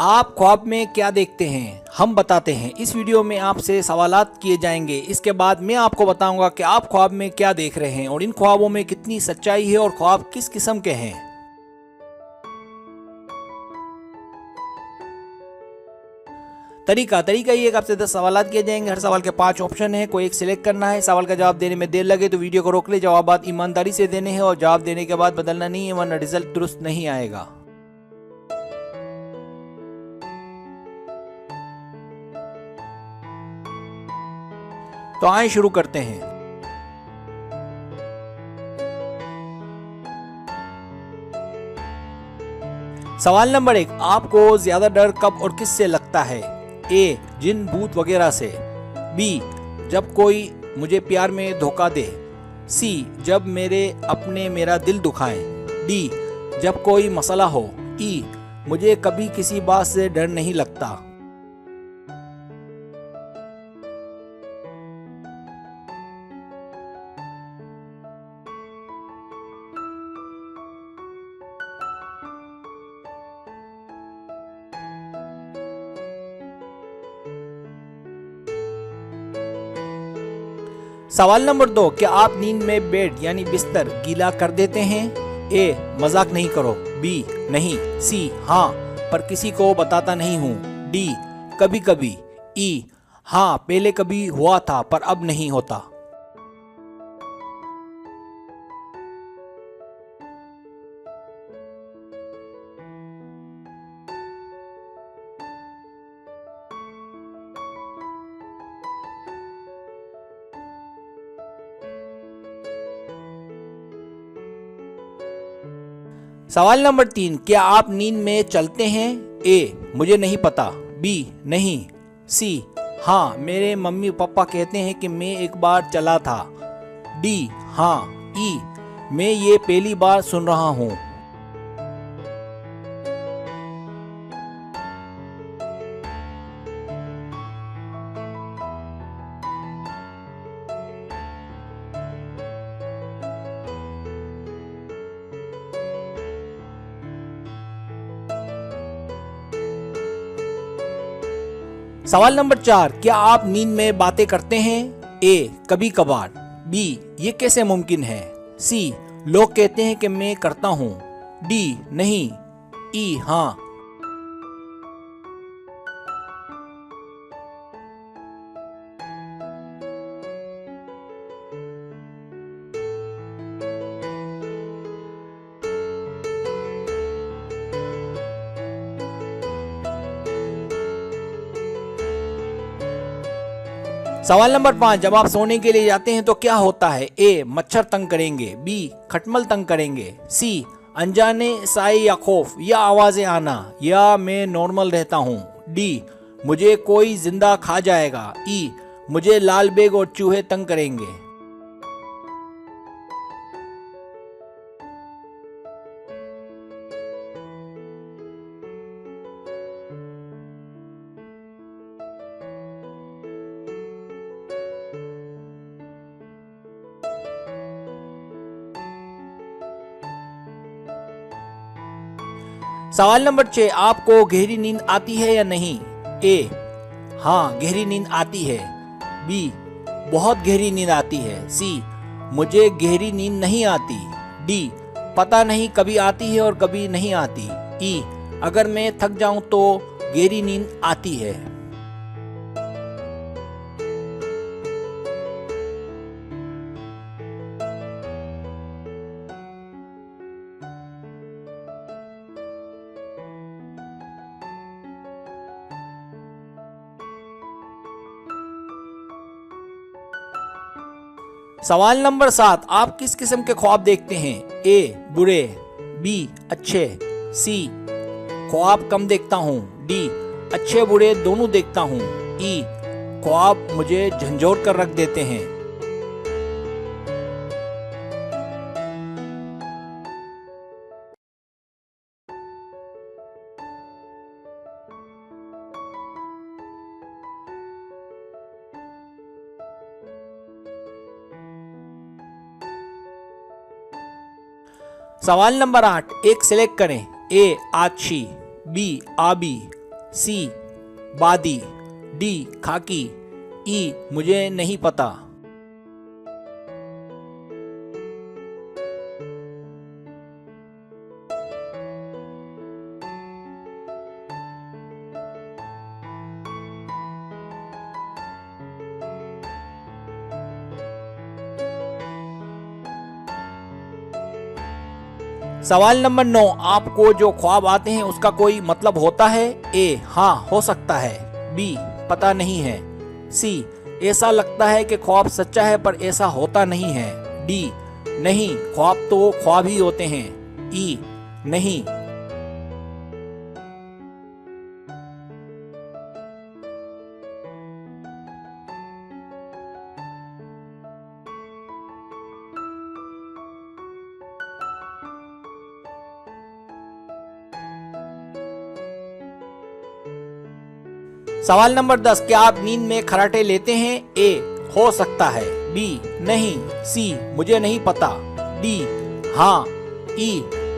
आप ख्वाब में क्या देखते हैं, हम बताते हैं। इस वीडियो में आपसे सवालात किए जाएंगे। इसके बाद मैं आपको बताऊंगा कि आप ख्वाब में क्या देख रहे हैं और इन ख्वाबों में कितनी सच्चाई है और ख्वाब किस किस्म के हैं। तरीका ये कि आपसे 10 सवालात किए जाएंगे। हर सवाल के 5 ऑप्शन है, कोई एक सिलेक्ट करना है। सवाल का जवाब देने में देर लगे तो वीडियो को रोक ले। जवाबात ईमानदारी से देने हैं और जवाब देने के बाद बदलना नहीं है, वरना रिजल्ट दुरुस्त नहीं आएगा। तो आइए शुरू करते हैं। सवाल नंबर 1, आपको ज्यादा डर कब और किससे लगता है? ए, जिन भूत वगैरह से। बी, जब कोई मुझे प्यार में धोखा दे। सी, जब मेरे अपने मेरा दिल दुखाएं। डी, जब कोई मसला हो। ई, मुझे कभी किसी बात से डर नहीं लगता। सवाल नंबर 2, क्या आप नींद में बेड यानी बिस्तर गीला कर देते हैं? ए, मजाक नहीं करो। बी, नहीं। सी, हाँ, पर किसी को बताता नहीं हूँ। डी, कभी कभी। ई, हाँ, पहले कभी हुआ था पर अब नहीं होता। सवाल नंबर 3, क्या आप नींद में चलते हैं? ए, मुझे नहीं पता। बी, नहीं। सी, हाँ, मेरे मम्मी पापा कहते हैं कि मैं एक बार चला था। डी, हाँ। ई, मैं ये पहली बार सुन रहा हूँ। सवाल नंबर 4, क्या आप नींद में बातें करते हैं? ए, कभी कभार। बी, ये कैसे मुमकिन है? सी, लोग कहते हैं कि मैं करता हूँ। डी, नहीं। ई, हाँ। सवाल नंबर 5, जब आप सोने के लिए जाते हैं तो क्या होता है? ए, मच्छर तंग करेंगे। बी, खटमल तंग करेंगे। सी, अनजाने साए या खौफ या आवाजें आना। या मैं नॉर्मल रहता हूँ। डी, मुझे कोई जिंदा खा जाएगा। ई, मुझे लाल बेग और चूहे तंग करेंगे। सवाल नंबर 6, आपको गहरी नींद आती है या नहीं? ए, हाँ, गहरी नींद आती है। बी, बहुत गहरी नींद आती है। सी, मुझे गहरी नींद नहीं आती। डी, पता नहीं, कभी आती है और कभी नहीं आती। ई, अगर मैं थक जाऊं तो गहरी नींद आती है। सवाल नंबर 7, आप किस किस्म के ख्वाब देखते हैं? ए, बुरे। बी, अच्छे। सी, ख्वाब कम देखता हूँ। डी, अच्छे बुरे दोनों देखता हूँ। ई, ख्वाब मुझे झंझोर कर रख देते हैं। सवाल नंबर 8, एक सिलेक्ट करें। ए, आछी। बी, आबी। सी बादी, डी खाकी, ई मुझे नहीं पता। सवाल नंबर 9, आपको जो ख्वाब आते हैं उसका कोई मतलब होता है? ए हाँ हो सकता है, बी पता नहीं है, सी ऐसा लगता है कि ख्वाब सच्चा है पर ऐसा होता नहीं है, डी नहीं ख्वाब तो ख्वाब ही होते हैं, ई नहीं। सवाल नंबर 10, क्या आप नींद में खर्राटे लेते हैं? ए हो सकता है, बी नहीं, सी मुझे नहीं पता, डी हाँ, ई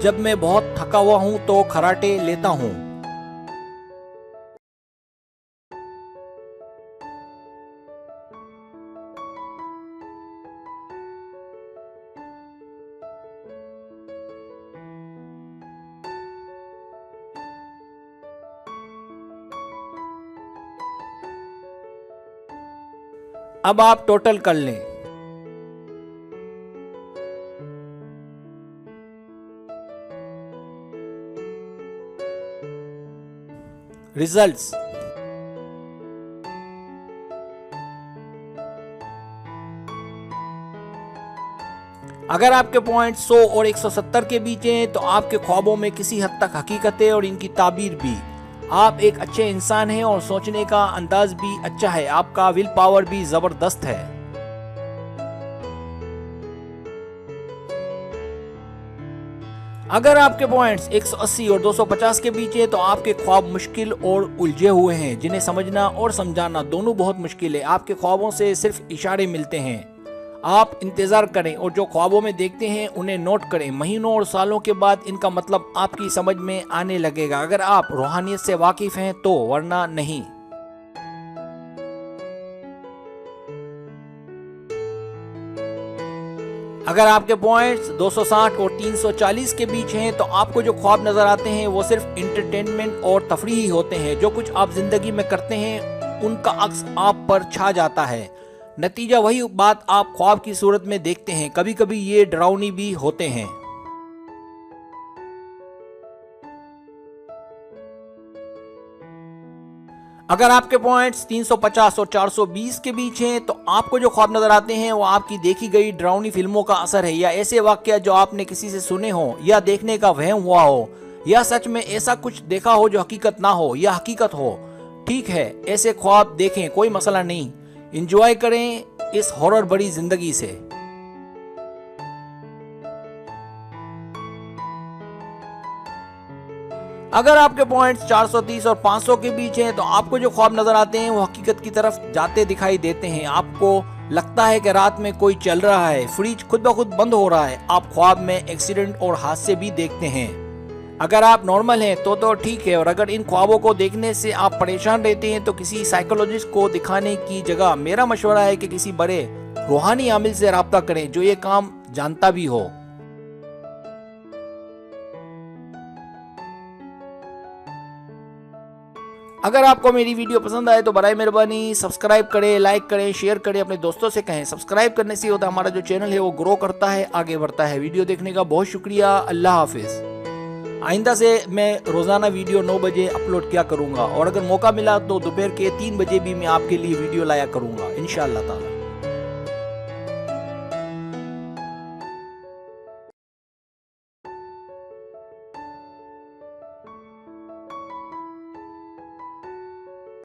जब मैं बहुत थका हुआ हूं तो खर्राटे लेता हूं। अब आप टोटल कर लें। रिजल्ट्स, अगर आपके पॉइंट 100 और 170 के बीच हैं तो आपके ख्वाबों में किसी हद तक हकीकत है और इनकी ताबीर भी। आप एक अच्छे इंसान हैं और सोचने का अंदाज भी अच्छा है, आपका विल पावर भी जबरदस्त है। अगर आपके पॉइंट्स 180 और 250 के बीच है तो आपके ख्वाब मुश्किल और उलझे हुए हैं, जिन्हें समझना और समझाना दोनों बहुत मुश्किल है। आपके ख्वाबों से सिर्फ इशारे मिलते हैं। आप इंतजार करें और जो ख्वाबों में देखते हैं उन्हें नोट करें। महीनों और सालों के बाद इनका मतलब आपकी समझ में आने लगेगा, अगर आप रूहानियत से वाकिफ हैं तो, वरना नहीं। अगर आपके पॉइंट्स 260 और 340 के बीच हैं तो आपको जो ख्वाब नजर आते हैं वो सिर्फ इंटरटेनमेंट और तफरीही होते हैं। जो कुछ आप जिंदगी में करते हैं उनका अक्स आप पर छा जाता है। नतीजा वही बात आप ख्वाब की सूरत में देखते हैं। कभी कभी ये डरावनी भी होते हैं। अगर आपके पॉइंट्स 350 और 420 के बीच हैं तो आपको जो ख्वाब नजर आते हैं वो आपकी देखी गई डरावनी फिल्मों का असर है, या ऐसे वाकया जो आपने किसी से सुने हो या देखने का वहम हुआ हो, या सच में ऐसा कुछ देखा हो जो हकीकत ना हो या हकीकत हो। ठीक है, ऐसे ख्वाब देखें, कोई मसला नहीं। एंजॉय करें इस हॉरर भरी जिंदगी से। अगर आपके पॉइंट्स 430 और 500 के बीच हैं तो आपको जो ख्वाब नजर आते हैं वो हकीकत की तरफ जाते दिखाई देते हैं। आपको लगता है कि रात में कोई चल रहा है, फ्रिज खुद ब खुद बंद हो रहा है। आप ख्वाब में एक्सीडेंट और हादसे भी देखते हैं। अगर आप नॉर्मल हैं तो ठीक है, और अगर इन ख्वाबों को देखने से आप परेशान रहते हैं तो किसी साइकोलॉजिस्ट को दिखाने की जगह मेरा मशवरा है कि किसी बड़े रूहानी आमिल से राब्ता करें जो ये काम जानता भी हो। अगर आपको मेरी वीडियो पसंद आए तो बराए मेहरबानी सब्सक्राइब करें, लाइक करें, शेयर करें, अपने दोस्तों से कहें। सब्सक्राइब करने से होता है हमारा जो चैनल है वो ग्रो करता है, आगे बढ़ता है। वीडियो देखने का बहुत शुक्रिया। अल्लाह हाफिज। आइंदा से मैं रोजाना वीडियो 9 बजे अपलोड किया करूंगा, और अगर मौका मिला तो दोपहर के 3 बजे भी मैं आपके लिए वीडियो लाया करूंगा इंशाअल्लाह ताला।